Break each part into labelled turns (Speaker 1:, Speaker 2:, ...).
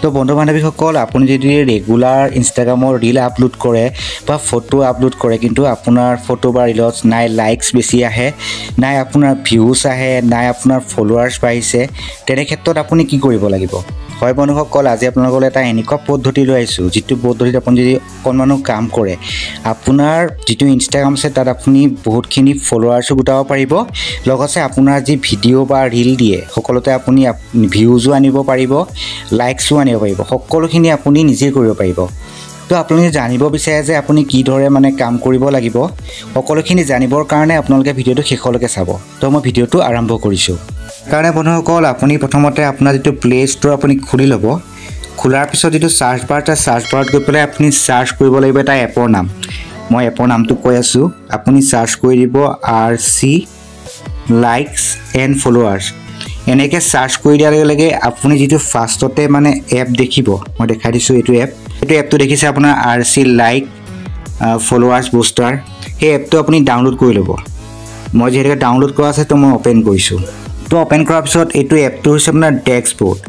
Speaker 1: তো বন্ধু বান্ধৱীসকল আপুনি যদি ৰেগুলাৰ ইনষ্টাগ্ৰামৰ ৰীল আপলোড কৰে বা ফটো আপলোড কৰে কিন্তু আপোনাৰ ফটো বা ৰীলত নাই লাইকছ বেছি আহে নাই আপোনাৰ ভিউজ আহে নাই আপোনাৰ ফলোৱাৰ্ছ বাঢ়িছে তেনে ক্ষেত্ৰত আপুনি কি কৰিব লাগিব হয় বন্ধুসকল আজি আপোনালোকৰ এটা এনেকুৱা পদ্ধতি লৈ আহিছোঁ যিটো পদ্ধতিত আপুনি যদি অকণমানো কাম কৰে আপোনাৰ যিটো ইনষ্টাগ্ৰাম আছে তাত আপুনি বহুতখিনি ফলোৱাৰ্ছো গোটাব পাৰিব লগতে আপোনাৰ যি ভিডিঅ' বা ৰীল দিয়ে সকলোতে আপুনি ভিউজো আনিব পাৰিব লাইকছো আনিব পাৰিব সকলোখিনি আপুনি নিজে কৰিব পাৰিব তো আপুনি জানিব বিচাৰে যে আপুনি কি ধৰে মানে কাম কৰিব লাগিব সকলোখিনি জানিবৰ কাৰণে আপোনালোকে ভিডিঅ'টো শেষলৈকে চাব তো মই ভিডিঅ'টো আৰম্ভ কৰিছোঁ কাৰণে বন্ধুসকল আপুনি প্ৰথমতে আপোনাৰ যিটো প্লে ষ্ট'ৰ আপুনি খুলি ল'ব খোলাৰ পিছত যিটো সাৰ্চ বাৰ আছে সাৰ্চ বাৰত গৈ পেলাই আপুনি সাৰ্চ কৰিব লাগিব এটা এপৰ নাম মই এপৰ নামটো কৈ আছোঁ আপুনি সাৰ্চ কৰি দিব RC লাইকছ এণ্ড ফলোৱাৰ্ছ এনেকৈ সাৰ্চ কৰি দিয়াৰ লগে লগে আপুনি যিটো ফাৰ্ষ্টতে মানে এপ দেখিব মই দেখাই দিছোঁ এইটো এপটো দেখিছে আপোনাৰ RC লাইক ফলোৱাৰ্ছ বুষ্টাৰ সেই এপটো আপুনি ডাউনলোড কৰি ল'ব মই যিহেতু ডাউনলোড কৰা আছে তো মই অপেন কৰিছোঁ তো অপেন কৰাৰ পিছত এইটো এপটো হৈছে আপোনাৰ ডেস্কবৰ্ড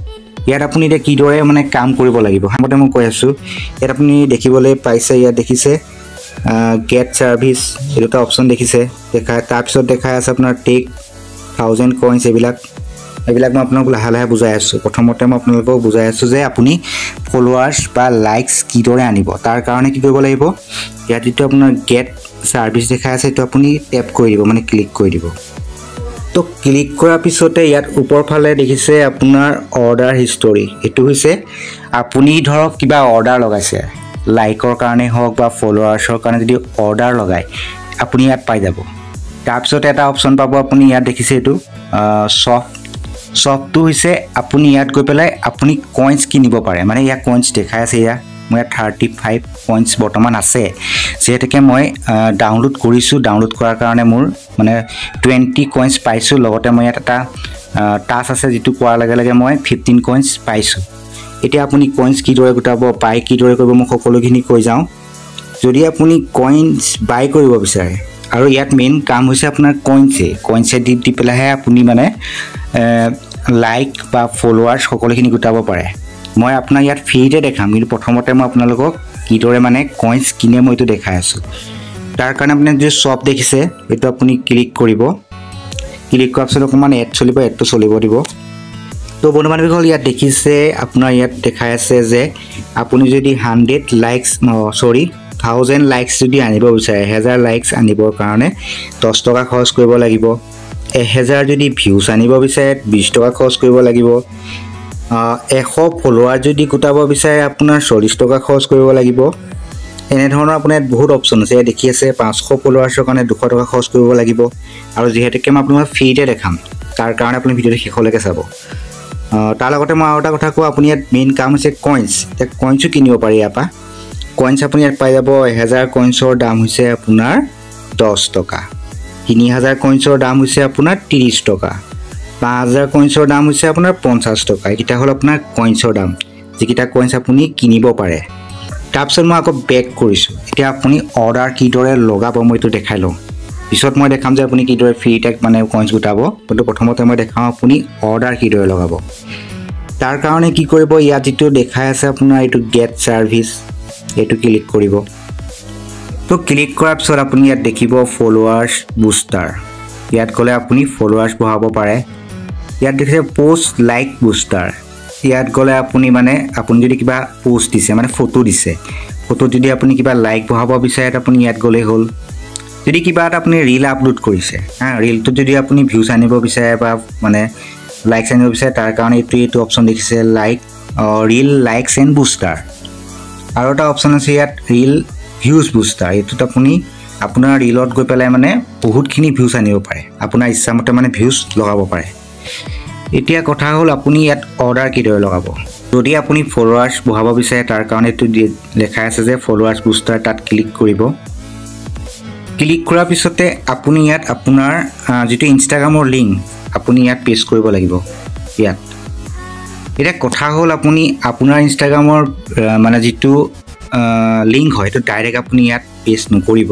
Speaker 1: ইয়াত আপুনি এতিয়া কিদৰে মানে কাম কৰিব লাগিব হামতে মই কৈ আছোঁ ইয়াত আপুনি দেখিবলৈ পাইছে ইয়াত দেখিছে গেট ছাৰ্ভিচ এই দুটা অপশ্যন দেখিছে তাৰপিছত দেখাই আছে আপোনাৰ টেক 1000 কইনছ এইবিলাক মই আপোনাক লাহে লাহে বুজাই আছোঁ প্ৰথমতে মই আপোনালোকক বুজাই আছোঁ যে আপুনি ফলোৱাৰ্ছ বা লাইকছ কিদৰে আনিব তাৰ কাৰণে কি কৰিব লাগিব ইয়াত যিটো আপোনাৰ গেট ছাৰ্ভিচ দেখাই আছে সেইটো আপুনি টেপ কৰি দিব মানে ক্লিক কৰি দিব তো ক্লিক কৰাৰ পিছতে ইয়াত ওপৰ ফালে দেখিছে আপোনাৰ অৰ্ডাৰ হিষ্টৰী এইটো হৈছে আপুনি ধৰক কিবা অৰ্ডাৰ লগাইছে লাইকৰ কাৰণে হওক বা ফলোৱাৰ্ছৰ কাৰণে যদি অৰ্ডাৰ লগায় আপুনি ইয়াত পাই যাব তাৰপিছত এটা অপশ্যন পাব আপুনি ইয়াত দেখিছে এইটো শ্বপটো হৈছে আপুনি ইয়াত গৈ পেলাই আপুনি কইনছ কিনিব পাৰে মানে ইয়াত কইনছ দেখাই আছে ইয়াত মোৰ ইয়াত 35 কইনছ বৰ্তমান আছে যেহেতুকে মই ডাউনলোড কৰিছোঁ ডাউনলোড কৰাৰ কাৰণে মোৰ মানে 20 কইনছ পাইছোঁ লগতে মই ইয়াত এটা টাস্ক আছে যিটো কৰাৰ লগে লগে মই 15 কইনছ পাইছোঁ এতিয়া আপুনি কইনছ কিদৰে গোটাব বাই কিদৰে কৰিব মই সকলোখিনি কৈ যাওঁ যদি আপুনি কইনছ বাই কৰিব বিচাৰে আৰু ইয়াত মেইন কাম হৈছে আপোনাৰ কইনছে দি পেলাইহে আপুনি মানে লাইক বা ফলোৱাৰ্ছ সকলোখিনি গোটাব পাৰে মই আপোনাক ইয়াত ফ্ৰীতে দেখাম কিন্তু প্ৰথমতে মই আপোনালোকক কিদৰে মানে কইনছ কিনে মই এইটো দেখাই আছোঁ তাৰ কাৰণে আপুনি যে শ্বপ দেখিছে এইটো আপুনি ক্লিক কৰিব ক্লিক কৰাৰ পিছত অকণমান এডটো চলিব দিব তো বন্ধু বান্ধৱীসকল ইয়াত দেখিছে আপোনাৰ ইয়াত দেখাই আছে যে আপুনি যদি 1000 লাইকছ যদি আনিব বিচাৰে 1000 লাইকছ আনিবৰ কাৰণে 10 টকা খৰচ কৰিব লাগিব 1000 যদি ভিউজ আনিব বিচাৰে 20 টকা খৰচ কৰিব লাগিব 100 ফলোৱাৰ যদি গোটাব বিচাৰে আপোনাৰ 40 টকা খৰচ কৰিব লাগিব এনেধৰণৰ আপোনাৰ বহুত অপশ্যন আছে দেখি আছে 500 ফলোৱাৰ্ছৰ কাৰণে 200 টকা খৰচ কৰিব লাগিব আৰু যিহেতুকে মই আপোনাক ফ্ৰীতে দেখাম তাৰ কাৰণে আপুনি ভিডিঅ'টো শেষলৈকে চাব তাৰ লগতে মই আৰু এটা কথা কওঁ আপুনি ইয়াত মেইন কাম হৈছে কইনছো কিনিব পাৰি ইয়াৰ পৰা কইনছ আপুনি ইয়াত পাই যাব 1000 কইনছৰ দাম হৈছে আপোনাৰ 10 টকা 3000 কইনছৰ দাম হৈছে আপোনাৰ 30 টকা 5000 কইনছৰ দাম হৈছে আপোনাৰ 50 টকা এইকেইটা হ'ল আপোনাৰ কইনছৰ দাম যিকেইটা কইনছ আপুনি কিনিব পাৰে তাৰপিছত মই আকৌ বেক কৰিছোঁ এতিয়া আপুনি অৰ্ডাৰ কিদৰে লগাব মই এইটো দেখাই লওঁ পিছত মই দেখাম যে আপুনি কিদৰে ফ্ৰী টেক মানে কইনছ গোটাব কিন্তু প্ৰথমতে মই দেখাওঁ আপুনি অৰ্ডাৰ কিদৰে লগাব তাৰ কাৰণে কি কৰিব ইয়াত যিটো দেখাই আছে আপোনাৰ এইটো গেট ছাৰ্ভিচ এইটো ক্লিক কৰিব তো ক্লিক কৰাৰ পিছত আপুনি ইয়াত দেখিব ফলোৱাৰ্ছ বুষ্টাৰ ইয়াত গ'লে আপুনি ফলোৱাৰ্ছ বঢ়াব পাৰে ইয়াত দেখিছে পোষ্ট লাইক বুষ্টাৰ ইয়াত গ'লে আপুনি মানে আপুনি যদি কিবা পোষ্ট দিছে মানে ফটো দিছে ফটো যদি আপুনি কিবা লাইক বঢ়াব বিচাৰে আপুনি ইয়াত গ'লেই হ'ল যদি কিবা এটা আপুনি ৰীল আপলোড কৰিছে ৰীলটোত যদি আপুনি ভিউজ আনিব বিচাৰে বা মানে লাইকছ আনিব বিচাৰে তাৰ কাৰণে এইটো অপশ্যন দেখিছে ৰীল লাইকছ এণ্ড বুষ্টাৰ আৰু এটা অপশ্যন আছে ইয়াত ৰীল ভিউজ বুষ্টাৰ এইটোত আপুনি আপোনাৰ ৰীলত গৈ পেলাই মানে বহুতখিনি ভিউজ আনিব পাৰে আপোনাৰ ইচ্ছামতে মানে ভিউজ লগাব পাৰে এতিয়া কথা হ'ল আপুনি ইয়াত অৰ্ডাৰ কিদৰে লগাব যদি আপুনি ফলোৱাৰ্ছ বঢ়াব বিচাৰে তাৰ কাৰণে এইটো দেখাই আছে যে ফলোৱাৰ্ছ বুষ্টাৰ তাত ক্লিক কৰিব ক্লিক কৰাৰ পিছতে আপুনি ইয়াত আপোনাৰ যিটো ইনষ্টাগ্ৰামৰ লিংক আপুনি ইয়াত পেষ্ট কৰিব লাগিব ইয়াত এটা কথা হ'ল আপুনি আপোনাৰ ইনষ্টাগ্ৰামৰ মানে যিটো লিংক হয় সেইটো ডাইৰেক্ট আপুনি ইয়াত পেষ্ট নকৰিব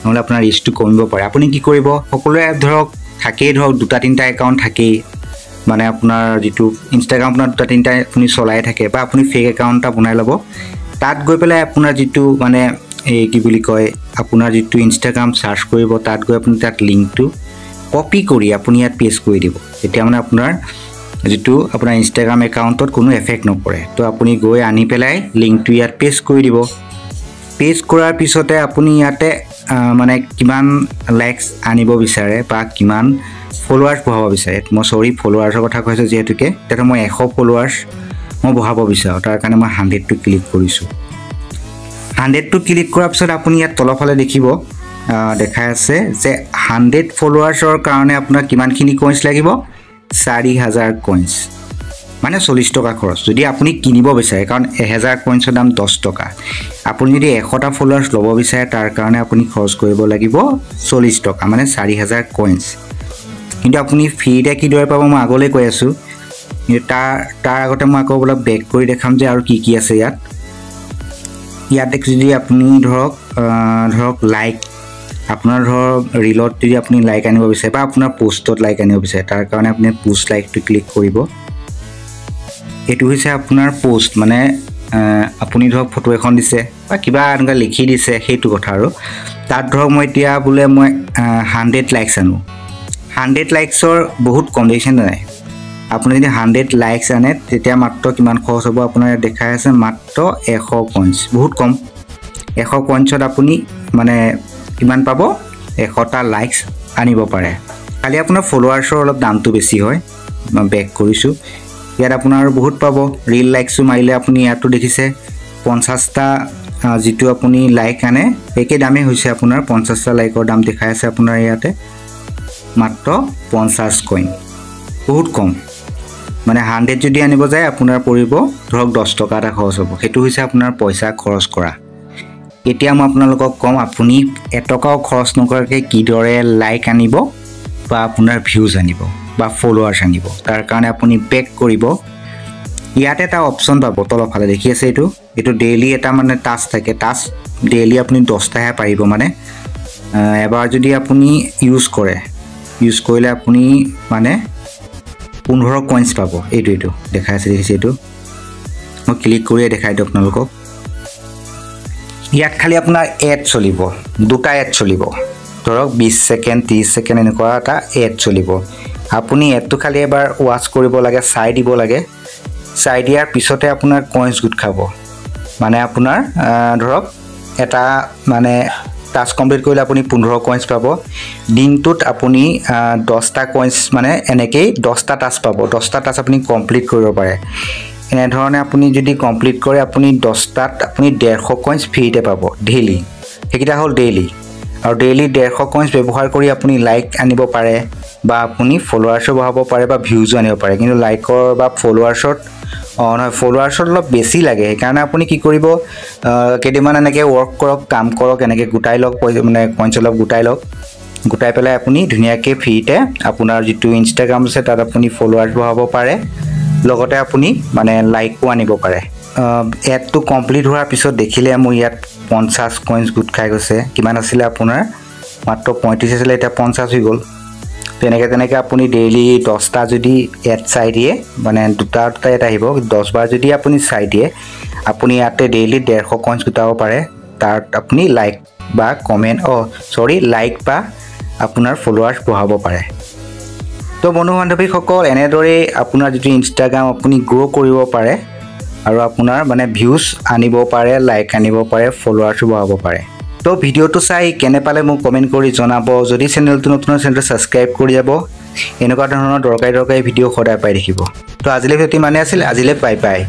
Speaker 1: নহ'লে আপোনাৰ ৰিচটো কমিব পাৰে আপুনি কি কৰিব সকলোৰে ধৰক থাকেই ধৰক 2-3টা একাউণ্ট থাকেই মানে আপোনাৰ যেটো ইনষ্টাগ্ৰাম আপোনাৰ দুটা তিনটা আপুনি চলাই থাকে বা আপুনি ফেক একাউণ্ট এটা বনাই ল'ব তাত গৈ পেলাই আপোনাৰ যেটো মানে এই কি বুলি কয় আপোনাৰ যেটো ইনষ্টাগ্ৰাম সাৰ্চ কৰিব তাত গৈ আপুনি তাত লিংকটো কপি কৰি আপুনি ইয়াত পেষ্ট কৰি দিব এতিয়া মানে আপোনাৰ যেটো আপোনাৰ ইনষ্টাগ্ৰাম একাউণ্টত কোনো এফেক্ট নপৰে তো আপুনি গৈ আনি পেলাই লিংকটো ইয়াত পেষ্ট কৰি দিব পেষ্ট কৰাৰ পিছতে আপুনি ইয়াতে মানে কিমান লাইকস আনিব বিচাৰে বা কিমান ফলোৱাৰ্ছ বহাব বিচাৰে মই সৰি ফলোৱাৰ্ছৰ কথা কৈছো যেহেতুকে তেতে মই 100 ফলোৱাৰ্ছ মই বহাব বিচাৰো তাৰ কাৰণে মই 100 টো ক্লিক কৰিছো 100 টো ক্লিক কৰাৰ পিছত আপুনি ইয়াত তলফালে দেখিব দেখাই আছে যে 100 ফলোৱাৰ্ছৰ কাৰণে আপোনাৰ কিমানখিনি কইন্স লাগিব 4000 কইন্স মানে 40 টকা খৰচ যদি আপুনি কিনিব বিচাৰে কাৰণ 1000 কইন্সৰ দাম 10 টকা আপুনি যদি 100টা ফলোৱাৰ্ছ ল'ব বিচাৰে তাৰ কাৰণে আপুনি খৰচ কৰিব লাগিব 40 টকা মানে 4000 কইন্স কিন্তু আপুনি ফ্ৰীতে কি দৰে পাব মই আগলৈ কৈ আছো তাৰ আগতে মই আকৌ অলপ বেক কৰি দেখাম যে আৰু কি আছে ইয়াত যদি আপুনি ধৰক লাইক আপোনাৰ ৰিলত যদি আপুনি লাইক আনিব বিচাৰে বা আপোনাৰ পোষ্টত লাইক আনিব বিচাৰে তাৰ কাৰণে আপুনি পোষ্ট লাইকটো ক্লিক কৰিব এটো হৈছে আপোনাৰ পোষ্ট মানে আপুনি ধৰক ফটো এখন দিছে বা কিবা এনেকা লিখি দিছে সেইটো কথা আৰু তাত ধৰক মই এতিয়া বুলে মই 100 লাইকস আনো 100 লাইকসৰ বহুত কন্ডিশন নাই আপুনি যদি 100 লাইকস আনে তেতিয়া মাত্ৰ কিমান খৰচ হ'ব আপোনাৰ দেখাই আছে মাত্ৰ 100 কইন্স বহুত কম 100 কইন্সত আপুনি মানে কিমান পাব 100টা লাইকস আনিব পাৰে খালি আপোনাৰ ফলোৱাৰ্ছৰ অলপ দামটো বেছি হয় মই বেক কৰিছো ইয়াত আপোনাৰ বহুত পাব ৰিল লাইকসও মাৰিলে আপুনি ইয়াতো দেখিছে 50টা যেটো আপুনি লাইক আনে একে দামে হৈছে আপোনাৰ 50টা লাইকৰ দাম দেখাই আছে আপোনাৰ ইয়াতে মাত্ৰ 50 কইন বহুত কম মানে 100 যদি আনিব যায় আপোনাৰ পৰিব ধৰক 10 টকা এটা খৰচ হ'ব হেতু হৈছে আপোনাৰ পইচা খৰচ কৰা এতিয়া মই আপোনালোকক কম আপুনি এটকাও খৰচ নকৰাকে কি দৰে লাইক আনিব বা আপোনাৰ ভিউজ আনিব বা ফলোৱাৰ্ছ আনিব তাৰ কাৰণে আপুনি বেক কৰিব ইয়াতে এটা অপচন পাব তলফালে দেখি আছে এটো ডেইলি এটা মানে টাস্ক থাকে টাস্ক ডেইলি আপুনি 10টাহে পাৰিব মানে এবাৰ যদি আপুনি ইউজ কৰিলে আপুনি মানে 15 কইন্স পাব এটো দেখাই আছে দেখিছে এটো মই ক্লিক কৰি দেখাই দিও আপোনালোকক ইয়াত খালি আপোনাৰ এড চলিব দুটা এড চলিব ধৰক 20 সেকেন্ড 30 সেকেন্ড এনেকুৱা এটা এড চলিব আপুনি এডটো খালি এবাৰ ওয়াচ কৰিব লাগে চাই দিব লাগে চাই দিয়াৰ পিছতে আপোনাৰ কইন্স গুট খাব মানে আপোনাৰ ধৰক এটা মানে টাস্ক কমপ্লিট কৰিলে আপুনি 15 কইন্স পাব দিনটোত আপুনি 10টা কইন্স মানে এনেকৈ 10টা টাস্ক পাব 10টা টাস্ক আপুনি কমপ্লিট কৰিব পাৰে এনে ধৰণে আপুনি যদি কমপ্লিট কৰে আপুনি 10টাত আপুনি 150 কইন্স ফ্ৰীতে পাব ডেইলি হেকিটা হল ডেইলি আৰু ডেইলি 150 কইন্স ব্যৱহাৰ কৰি আপুনি লাইক আনিব পাৰে বা আপুনি ফলোৱাৰ্ছ বহাব পাৰে বা ভিউজ আনিব পাৰে কিন্তু লাইকৰ বা ফলোৱাৰ্ছত নহয় ফলোৱাৰ্ছত অলপ বেছি লাগে সেইকাৰণে আপুনি কি কৰিব কেদিমান এনেকৈ ওয়াৰ্ক কৰক কাম কৰক এনেকৈ গুটাই লওক মানে কইন্স অলপ গুটাই পেলাই আপুনি ধুনিয়াকৈ ফ্ৰীতে আপোনাৰ যেটো ইনষ্টাগ্ৰাম আছে তাত আপুনি ফলোৱাৰ্ছ বহাব পাৰে লগতে আপুনি মানে লাইকও আনিব পাৰে এডটো কমপ্লিট হোৱাৰ পিছত দেখিলে মই ইয়াত 50 কইন্স গুট খাই গৈছে কিমান আছিল আপোনাৰ মাত্ৰ 35 আছিল এটা 50 হৈ গল তেনেকৈ আপুনি ডেইলি 10টা যদি এড চাই দিয়ে মানে দুটা এড আহিব 10 বাৰ যদি আপুনি চাই দিয়ে আপুনি ইয়াতে ডেইলি 150 কইন্স গুটাব পাৰে তাত আপুনি লাইক বা কমেন্ট লাইক বা আপোনাৰ ফলোৱাৰ্ছ বহাব পাৰে তো বন্ধু বান্ধৱীসকল এনেদৰে আপোনাৰ যেটো ইনষ্টাগ্ৰাম আপুনি গ্ৰো কৰিব পাৰে আৰু আপোনাৰ মানে ভিউজ আনিব পাৰে লাইক আনিব পাৰে ফলোৱাৰ্ছ বহাব পাৰে তো ভিডিওটো চাই কেনে পালে মোক কমেন্ট কৰি জনাব যদি চেনেলটো নতুন চেনেলটো সাবস্ক্ৰাইব কৰি যাব এনেকুৱা ধৰণৰ দৰকাৰী ভিডিও সদায় পাই দেখিব তো আজিলৈ ভিডিওটি মানে আছিল আজিলৈ বাই বাই